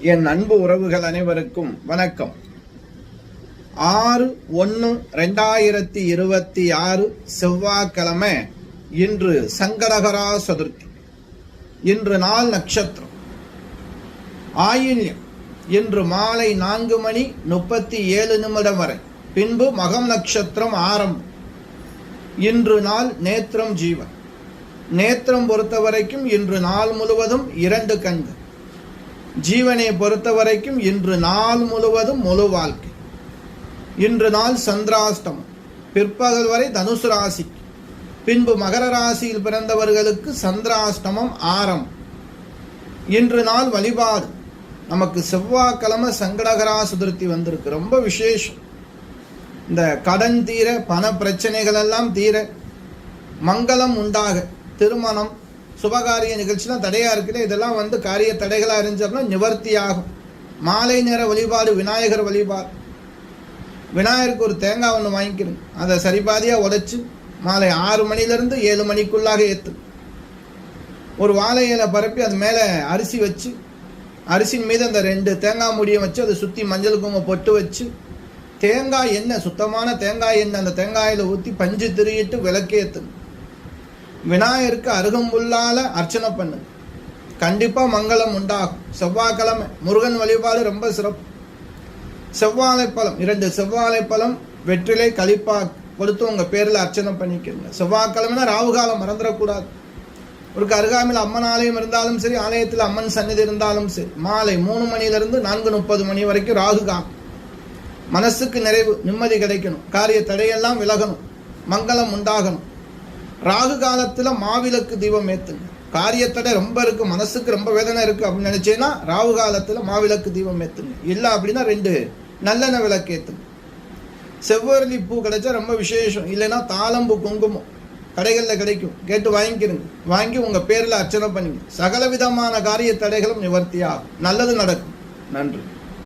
என் அன்பு உறவுகள் அனைவருக்கும் வணக்கம். 6/1/2026 செவ்வாய்க்கிழமை. இன்று சங்கடகரா சதுர்த்தி. இன்று நாள் நட்சத்திரம் ஆயில்யம். இன்று மாலை 4:37 வரை. பின்பு மகம் நட்சத்திரம் ஆரம்பம். இன்று நாள் நேத்திரம் ஜீவன். நேத்திரம் பொறுத்த வரைக்கும் இன்று நாள் முழுவதும் 2 கண்கள். ஜீவனை பொறுத்த வரைக்கும் இன்று நாள் முழுவதும் முழு வாழ்க்கை. இன்று நாள் சந்திராஷ்டமம். பிற்பகல் வரை தனுசு ராசி, பின்பு மகர ராசியில் பிறந்தவர்களுக்கு சந்திராஷ்டமம் ஆரம்பம். இன்று நாள் வழிபாடு. நமக்கு செவ்வாய்க்கிழமை சங்கடகரா சதுர்த்தி வந்திருக்கு. ரொம்ப விசேஷம். இந்த கடன் தீர, பண பிரச்சனைகள் எல்லாம் தீர, மங்களம் உண்டாக, திருமணம், சுபகாரிய நிகழ்ச்சிலாம் தடையா இருக்குது. இதெல்லாம் காரிய தடைகளா இருந்துச்சுன்னா நிவர்த்தி ஆகும். மாலை நேர வழிபாடு விநாயகர் வழிபாடு. விநாயகருக்கு ஒரு தேங்காய் ஒன்று வாங்கிக்கிறோம். அதை சரிபாதியா உடைச்சு மாலை 6 மணிலிருந்து 7 மணிக்குள்ளாக ஏற்று ஒரு வாழை இலை பரப்பி அது மேலே அரிசி வச்சு, அரிசியின் மீது அந்த 2 தேங்காய் முடியை வச்சு அதை சுற்றி மஞ்சள் குங்குமம் பொட்டு வச்சு, தேங்காய் எண்ணெய், சுத்தமான தேங்காய் எண்ணெய் அந்த தேங்காயில் ஊற்றி பஞ்சு திரியிட்டு விளக்கேற்றணும். விநாயகருக்கு அருகம்புல்லால அர்ச்சனை பண்ணு. கண்டிப்பா மங்களம் உண்டாகும். செவ்வாய்க்கிழமை முருகன் வழிபாடு ரொம்ப சிறப்பு. செவ்வாழைப்பழம் 2 செவ்வாழைப்பழம் வெற்றிலை கழிப்பா கொடுத்து உங்க பேர்ல அர்ச்சனை பண்ணிக்கோங்க. செவ்வாய்க்கிழமைனா ராவுகாலம் மறந்துடக்கூடாது. ஒரு அருகாமையில் அம்மன் ஆலயம் இருந்தாலும் சரி, ஆலயத்தில் அம்மன் சந்நிதி இருந்தாலும் சரி, மாலை 3 மணிலிருந்து 4:30 மணி வரைக்கும் ராகுகாலம். மனசுக்கு நிறைவு, நிம்மதி கிடைக்கணும். காரிய தடையெல்லாம் விலகணும், மங்களம் உண்டாகணும். ராகு காலத்துல மாவிளக்கு தீபம் ஏத்துங்க. காரியத்தடை ரொம்ப இருக்கு, மனசுக்கு ரொம்ப வேதனை இருக்கு அப்படின்னு நினைச்சேன்னா ராகு காலத்துல மாவிளக்கு தீபம் ஏத்துங்க. இல்லை அப்படின்னா 2 நல்லெண்ணெய் விளக்கு ஏத்துங்க. செவ்வரளி பூ கிடைச்சா ரொம்ப விசேஷம். இல்லைன்னா தாளம்பூ குங்குமம் கடைகளில் கிடைக்கும், கேட்டு வாங்கிக்கிறங்க. வாங்கி உங்க பேர்ல அர்ச்சனை பண்ணுங்க. சகல விதமான காரிய தடைகளும் நிவர்த்தி ஆகும். நல்லது நடக்கும். நன்றி.